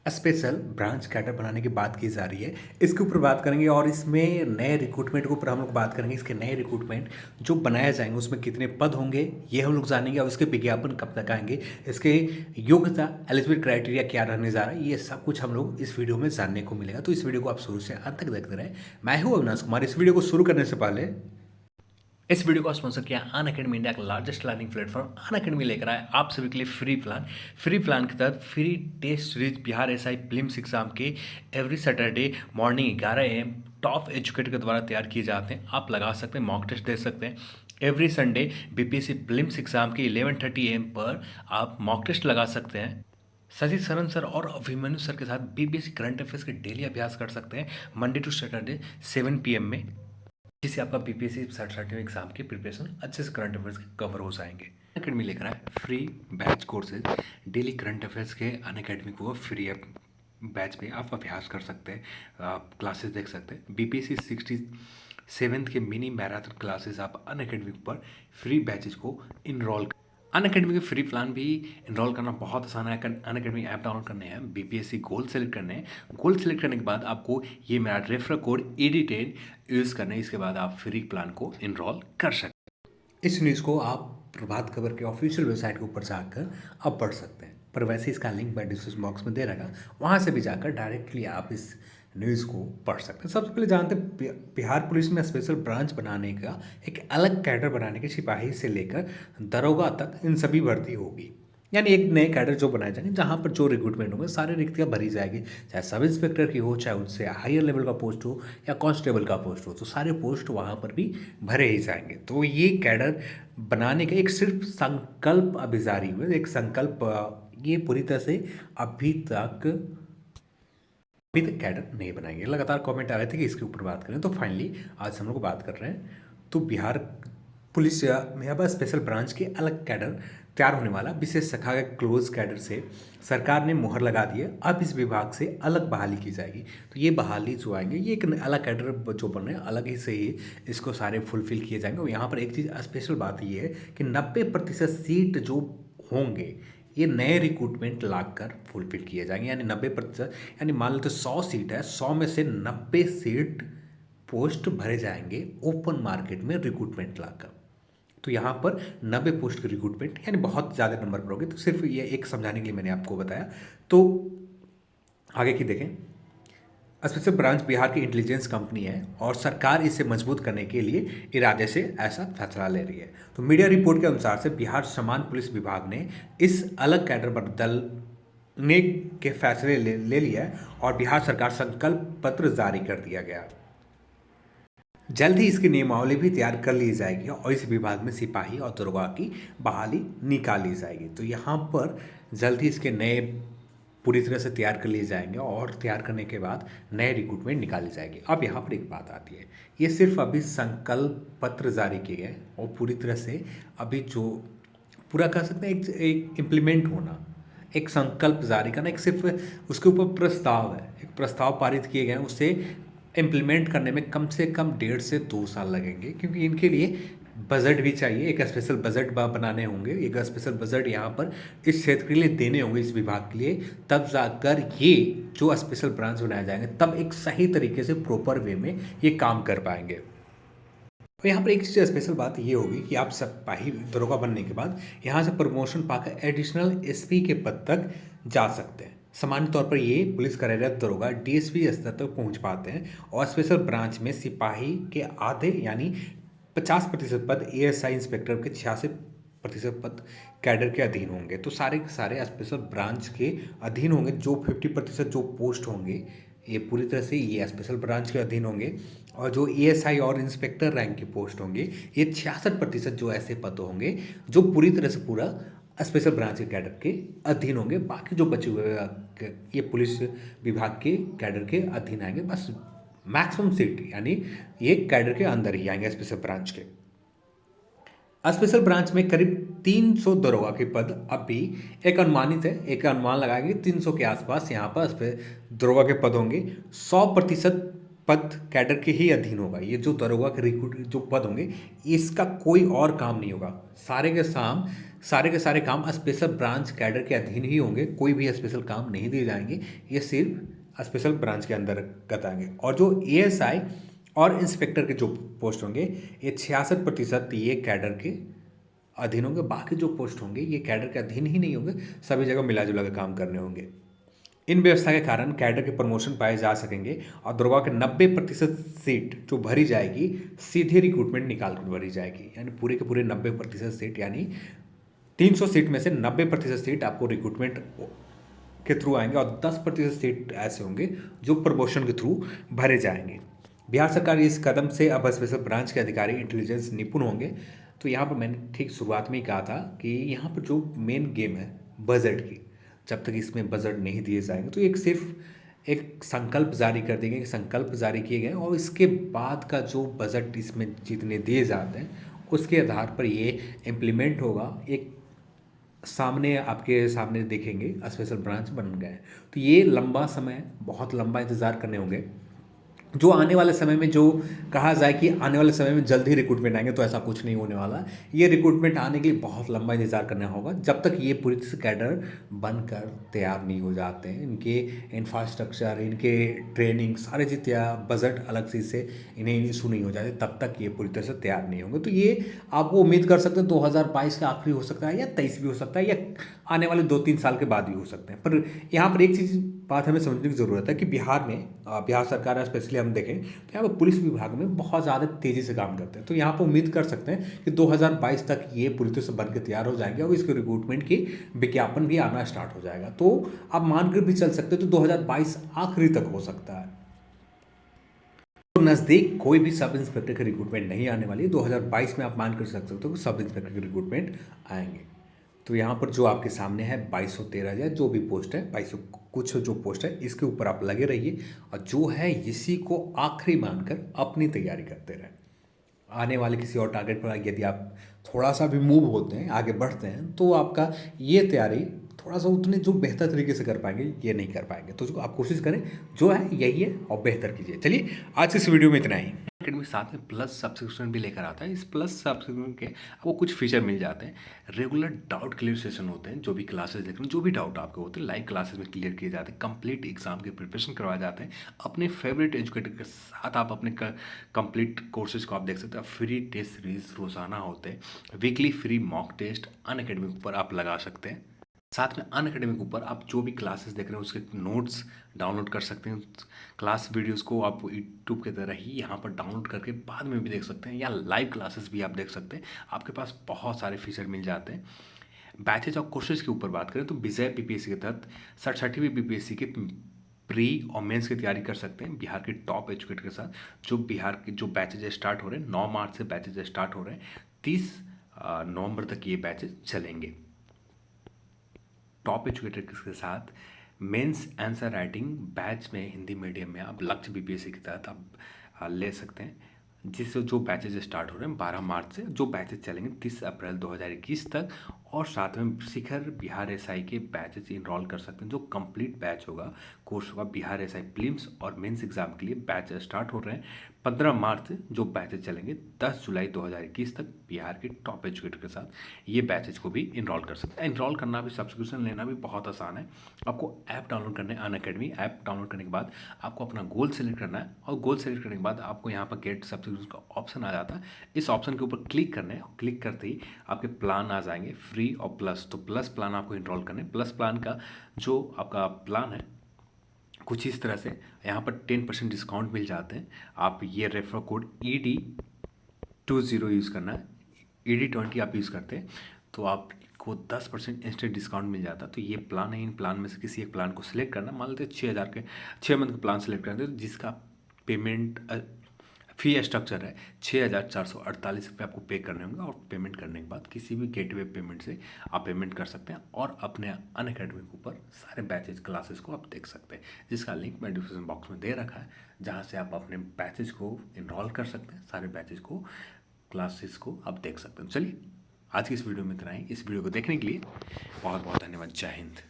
Special branch cadre बनाने की बात की जा रही है। इसके ऊपर बात करेंगे और इसमें नए रिक्रूटमेंट के ऊपर हम लोग बात करेंगे। इसके नए रिक्रूटमेंट जो बनाए जाएंगे उसमें कितने पद होंगे ये हम लोग जानेंगे, और इसके विज्ञापन कब तक आएंगे, इसके योग्यता एलिजिबिलिटी क्राइटेरिया क्या रहने जा रहा है, ये सब कुछ हम लोग इस वीडियो में जानने को मिलेगा। तो इस वीडियो को आप शुरू से अंत तक देखते रहें। मैं हूँ अविनाश कुमार। इस वीडियो को शुरू करने से पहले इस वीडियो को स्पॉन्सर किया अन अकेडमी, इंडिया का लार्जेस्ट लर्निंग प्लेटफॉर्म। अन अकेडमी लेकर आए आप सभी के लिए फ्री प्लान के तहत free test series Bihar SI prelims exam के every Saturday morning 11 AM top educator के द्वारा तैयार किए जाते हैं। आप लगा सकते हैं, मॉक टेस्ट दे सकते हैं। Every Sunday BPSC prelims exam के 11:30 AM पर आप मॉक टेस्ट लगा सकते हैं। सजीत सरन सर और अभिमन्यु सर के साथ बीबीएससी करंट अफेयर्स के डेली अभ्यास कर सकते हैं मंडे टू सैटरडे 7 PM में, जिससे आपका बीपीएससी सर्टिफिकेट एग्जाम की प्रिपरेशन अच्छे से करंट अफेयर्स के कवर हो जाएंगे। अकेडमी लेकर आए free batch courses daily current affairs के। अन अकेडमी को फ्री बैच पे आप अभ्यास कर सकते हैं, आप क्लासेस देख सकते हैं। बीपीएससी 67th के मिनी मैराथन क्लासेस आप अन अकेडमी पर फ्री बैचेज को इनरोल। अन अकेडमी के फ्री प्लान भी इनरोल करना बहुत आसान है। अन अकेडमी ऐप डाउनलोड करने हैं, बीपीएससी गोल सेलेक्ट करने हैं। गोल सेलेक्ट करने के बाद आपको ये मेरा रेफरल कोड ED10 यूज़ करना है। इसके बाद आप फ्री प्लान को इनरोल कर सकते हैं। इस न्यूज़ को आप प्रभात खबर के ऑफिशियल वेबसाइट के ऊपर जाकर आप पढ़ सकते हैं, पर वैसे इसका लिंक मैं डिस्क्रिप्शन बॉक्स में दे रहेगा, वहाँ से भी जाकर डायरेक्टली आप इस न्यूज़ को पढ़ सकते हैं। सबसे पहले जानते हैं बिहार पुलिस में स्पेशल ब्रांच बनाने का, एक अलग कैडर बनाने के, सिपाही से लेकर दरोगा तक इन सभी भर्ती होगी। यानी एक नए कैडर जो बनाए जाएंगे, जहाँ पर जो रिक्रूटमेंट होंगे सारी रिक्तियाँ भरी जाएगी, चाहे सब इंस्पेक्टर की हो, चाहे उससे हायर लेवल का पोस्ट हो या कांस्टेबल का पोस्ट हो, तो सारे पोस्ट वहाँ पर भी भरे ही जाएंगे। तो ये कैडर बनाने का एक सिर्फ संकल्प अभी जारी हुए, एक संकल्प, ये पूरी तरह से अभी तक कैडर नहीं बनाएंगे। लगातार कमेंट आ रहे थे कि इसके ऊपर बात करें, तो फाइनली आज हम लोग बात कर रहे हैं। तो बिहार पुलिस में अब स्पेशल ब्रांच के अलग कैडर तैयार होने वाला। विशेष शाखा के क्लोज कैडर से सरकार ने मुहर लगा दी है। अब इस विभाग से अलग बहाली की जाएगी। तो ये बहाली जो आएंगे, ये एक अलग कैडर जो बन रहे हैं, अलग ही से ही इसको सारे फुलफिल किए जाएंगे। और यहाँ पर एक चीज़ स्पेशल बात ये है कि 90% सीट जो होंगे ये नए रिक्रूटमेंट लाकर फुलफिल किए जाएंगे। यानी 90%, यानी मान लो तो 100 सीट है, 100 में से 90 सीट पोस्ट भरे जाएंगे ओपन मार्केट में रिक्रूटमेंट लाकर। तो यहाँ पर 90 पोस्ट की रिक्रूटमेंट, यानी बहुत ज़्यादा नंबर पर होगी। तो सिर्फ ये एक समझाने के लिए मैंने आपको बताया। तो आगे की देखें। स्पेशल ब्रांच बिहार की इंटेलिजेंस कंपनी है और सरकार इसे मजबूत करने के लिए इरादे से ऐसा फैसला ले रही है। तो मीडिया रिपोर्ट के अनुसार से बिहार समान पुलिस विभाग ने इस अलग कैडर पर बदलने के फैसले ले लिया है और बिहार सरकार संकल्प पत्र जारी कर दिया गया। जल्द ही इसकी नियमावली भी तैयार कर ली जाएगी और इस विभाग में सिपाही और दरोगा की बहाली निकाली जाएगी। तो यहाँ पर जल्द ही इसके नए पूरी तरह से तैयार कर लिए जाएंगे और तैयार करने के बाद नए रिक्रूटमेंट निकाली जाएगी। अब यहाँ पर एक बात आती है, ये सिर्फ अभी संकल्प पत्र जारी किए गए और पूरी तरह से अभी जो पूरा कर सकते हैं एक इम्प्लीमेंट होना, एक संकल्प जारी करना, एक सिर्फ उसके ऊपर प्रस्ताव है, एक प्रस्ताव पारित किए गए हैं, उसे इम्प्लीमेंट करने में कम से कम 1.5 से 2 साल लगेंगे, क्योंकि इनके लिए बजट भी चाहिए। एक स्पेशल बजट बनाने होंगे, एक स्पेशल बजट यहाँ पर इस क्षेत्र के लिए देने होंगे, इस विभाग के लिए। तब जाकर ये जो स्पेशल ब्रांच बनाए जाएंगे, तब एक सही तरीके से प्रॉपर वे में ये काम कर पाएंगे। तो यहाँ पर एक चीज़ स्पेशल बात ये होगी कि आप सिपाही दरोगा बनने के बाद यहाँ से प्रमोशन पाकर एडिशनल SP के पद तक जा सकते हैं। सामान्य तौर पर ये पुलिस कार्यरत दरोगा DSP स्तर तक पहुँच पाते हैं और स्पेशल ब्रांच में सिपाही के आधे यानी 50% पद, ASI इंस्पेक्टर के 86% पद कैडर के अधीन होंगे। तो सारे के सारे स्पेशल ब्रांच के अधीन होंगे। जो 50% जो पोस्ट होंगे ये पूरी तरह से ये स्पेशल ब्रांच के अधीन होंगे, और जो ASI और इंस्पेक्टर रैंक के पोस्ट होंगे ये 66% जो ऐसे पद होंगे जो पूरी तरह से पूरा स्पेशल ब्रांच के कैडर के अधीन होंगे। बाकी जो बचे हुए ये पुलिस विभाग के कैडर के अधीन आएंगे। बस मैक्सिमम सीट यानी ये कैडर के अंदर ही आएंगे स्पेशल ब्रांच के। स्पेशल ब्रांच में करीब 300 दरोगा के पद अभी एक अनुमानित है, एक अनुमान लगाएंगे 300 के आसपास यहाँ पर दरोगा के पद होंगे। 100% पद कैडर के ही अधीन होगा। ये जो दरोगा के रिक्रूट जो पद होंगे, इसका कोई और काम नहीं होगा। सारे के सारे काम स्पेशल ब्रांच कैडर के अधीन ही होंगे। कोई भी स्पेशल काम नहीं दिए जाएंगे, ये सिर्फ स्पेशल ब्रांच के अंतर्गत आएंगे। और जो एएसआई और इंस्पेक्टर के जो पोस्ट होंगे, ये 66% ये कैडर के अधीन होंगे। बाकी जो पोस्ट होंगे ये कैडर के अधीन ही नहीं होंगे, सभी जगह मिला जुला के काम करने होंगे। इन व्यवस्था के कारण कैडर के प्रमोशन पाए जा सकेंगे और दरोगा के 90% सीट जो भरी जाएगी सीधे रिक्रूटमेंट निकाल कर भरी जाएगी। यानी पूरे के पूरे 90% सीट, यानी 300 सीट में से 90% सीट आपको रिक्रूटमेंट के थ्रू आएंगे और 10% सीट ऐसे होंगे जो प्रमोशन के थ्रू भरे जाएंगे। बिहार सरकार इस कदम से अब स्पेशल ब्रांच के अधिकारी इंटेलिजेंस निपुण होंगे। तो यहाँ पर मैंने ठीक शुरुआत में ही कहा था कि यहाँ पर जो मेन गेम है बजट की, जब तक इसमें बजट नहीं दिए जाएंगे तो एक सिर्फ एक संकल्प जारी कर देंगे, संकल्प जारी किए गए और इसके बाद का जो बजट इसमें जितने दिए जाते हैं उसके आधार पर ये इम्प्लीमेंट होगा। एक सामने आपके सामने देखेंगे स्पेशल ब्रांच बन गए, तो ये लंबा समय, बहुत लंबा इंतज़ार करने होंगे। जो आने वाले समय में जो कहा जाए कि आने वाले समय में जल्द ही रिक्रूटमेंट आएंगे, तो ऐसा कुछ नहीं होने वाला। ये रिक्रूटमेंट आने के लिए बहुत लंबा इंतजार करना होगा, जब तक ये पूरी तरह से कैडर बनकर तैयार नहीं हो जाते हैं। इनके इंफ्रास्ट्रक्चर, इनके ट्रेनिंग, सारे चीज़ तैयार, बजट अलग से इससे इन्हें इशू नहीं हो जाते, तब तक ये पूरी तरह से तैयार नहीं होंगे। तो ये आपको उम्मीद कर सकते हैं 2022 का आखिरी हो सकता है, या 23 भी हो सकता है, या आने वाले 2-3 साल के बाद भी हो सकते हैं। पर यहाँ पर एक चीज़ बात हमें समझने की ज़रूरत है कि बिहार सरकार स्पेशली हम देखें तो यहाँ पर पुलिस विभाग में बहुत ज़्यादा तेज़ी से काम करते हैं। तो यहाँ पर उम्मीद कर सकते हैं कि 2022 तक ये पूरी तरह से बन के तैयार हो जाएंगे और इसके रिक्रूटमेंट की विज्ञापन भी आना स्टार्ट हो जाएगा। तो आप मानकर भी चल सकते हैं तो 2022 आखिरी तक हो सकता है। तो नज़दीक कोई भी सब इंस्पेक्टर की रिक्रूटमेंट नहीं आने वाली। 2022 में आप मान कर सकते हो कि सब इंस्पेक्टर की रिक्रूटमेंट आएंगे। तो यहाँ पर जो आपके सामने है 2213 जो भी पोस्ट है, 2200 कुछ जो पोस्ट है, इसके ऊपर आप लगे रहिए और जो है इसी को आखिरी मानकर अपनी तैयारी करते रहें। आने वाले किसी और टारगेट पर यदि आप थोड़ा सा भी मूव होते हैं, आगे बढ़ते हैं, तो आपका ये तैयारी थोड़ा सा उतने जो बेहतर तरीके से कर पाएंगे, ये नहीं कर पाएंगे। तो जो आप कोशिश करें जो है यही है और बेहतर कीजिए। चलिए आज इस वीडियो में इतना ही। अकेडमी साथ में प्लस सब्सक्रिप्शन भी लेकर आता है। इस प्लस सब्सक्रिप्शन के आपको कुछ फीचर मिल जाते हैं। रेगुलर डाउट क्लियर सेशन होते हैं, जो भी क्लासेस देख रहे हैं, जो भी डाउट आपके होते हैं लाइव क्लासेस में क्लियर किए जाते हैं। कंप्लीट एग्जाम के प्रिपरेशन करवाए जाते हैं अपने फेवरेट एजुकेटर के साथ। आप अपने कंप्लीट कोर्सेज को आप देख सकते हैं। फ्री टेस्ट सीरीज रोजाना होते हैं, weekly free mock test Unacademy पर आप लगा सकते हैं। साथ में अनअकैडमी के ऊपर आप जो भी क्लासेस देख रहे हैं उसके नोट्स डाउनलोड कर सकते हैं। क्लास वीडियोस को आप यूट्यूब की तरह ही यहाँ पर डाउनलोड करके बाद में भी देख सकते हैं, या लाइव क्लासेस भी आप देख सकते हैं। आपके पास बहुत सारे फीचर मिल जाते हैं। बैचेज और कोर्सेज के ऊपर बात करें तो विजय पीपीएससी के तहत 67वीं बीपीएससी के प्री और मेंस की तैयारी कर सकते हैं बिहार के टॉप एजुकेटर के साथ। जो बिहार के जो बैचेज स्टार्ट हो रहे हैं, 9 मार्च से बैचेज स्टार्ट हो रहे हैं, 30 नवंबर तक ये बैचेज चलेंगे। टॉप एजुकेटर के साथ मेंस आंसर राइटिंग बैच में हिंदी मीडियम में आप लक्ष्य बीपीएससी के तहत आप ले सकते हैं। जिससे जो बैचेज स्टार्ट हो रहे हैं 12 मार्च से, जो बैचेज चलेंगे 30 अप्रैल 2021 तक। और साथ में शिखर बिहार एसआई के बैचेज इनरोल कर सकते हैं। जो कंप्लीट बैच होगा, कोर्स होगा बिहार एसआई प्रीलिम्स और मेंस एग्जाम के लिए बैच स्टार्ट हो रहे हैं 15 मार्च से। जो बैचेज चलेंगे 10 जुलाई 2021 तक बिहार के टॉप एजुकेटर के साथ। ये बैचेज को भी इनरोल कर सकते हैं। इनरोल करना भी, सब्सक्रिप्शन लेना भी बहुत आसान है। आपको ऐप डाउनलोड करना है, अनअकैडमी ऐप डाउनलोड करने के बाद आपको अपना गोल सेलेक्ट करना है और गोल सेलेक्ट करने के बाद आपको यहाँ पर गेट सब्सक्रिप्शन का ऑप्शन आ जाता है। इस ऑप्शन के ऊपर क्लिक करना है और क्लिक करते ही आपके प्लान आ जाएंगे फ्री और प्लस। तो प्लस प्लान आपको इनरोल करना है। प्लस प्लान का जो आपका प्लान है कुछ इस तरह से, यहाँ पर 10% डिस्काउंट मिल जाते हैं। आप ये रेफर कोड ED20 यूज़ करना है। ED20 आप यूज़ करते हैं तो आपको 10% इंस्टेंट डिस्काउंट मिल जाता है। तो ये प्लान है, इन प्लान में से किसी एक प्लान को सिलेक्ट करना। मान लेते हैं 6000 के 6 मंथ का प्लान सेलेक्ट करते हैं, जिसका पेमेंट फी स्ट्रक्चर है 6448 रुपये आपको पे करने होंगे। और पेमेंट करने के बाद किसी भी गेटवे पेमेंट से आप पेमेंट कर सकते हैं और अपने अनअकैडमी के ऊपर सारे बैचेज क्लासेस को आप देख सकते हैं, जिसका लिंक मैं डिस्क्रिप्शन बॉक्स में दे रखा है, जहां से आप अपने बैचेज को इनरोल कर सकते हैं। सारे बैचेज को, क्लासेस को आप देख सकते हैं। चलिए आज की इस वीडियो में इतना ही। इस वीडियो को देखने के लिए बहुत बहुत धन्यवाद। जय हिंद।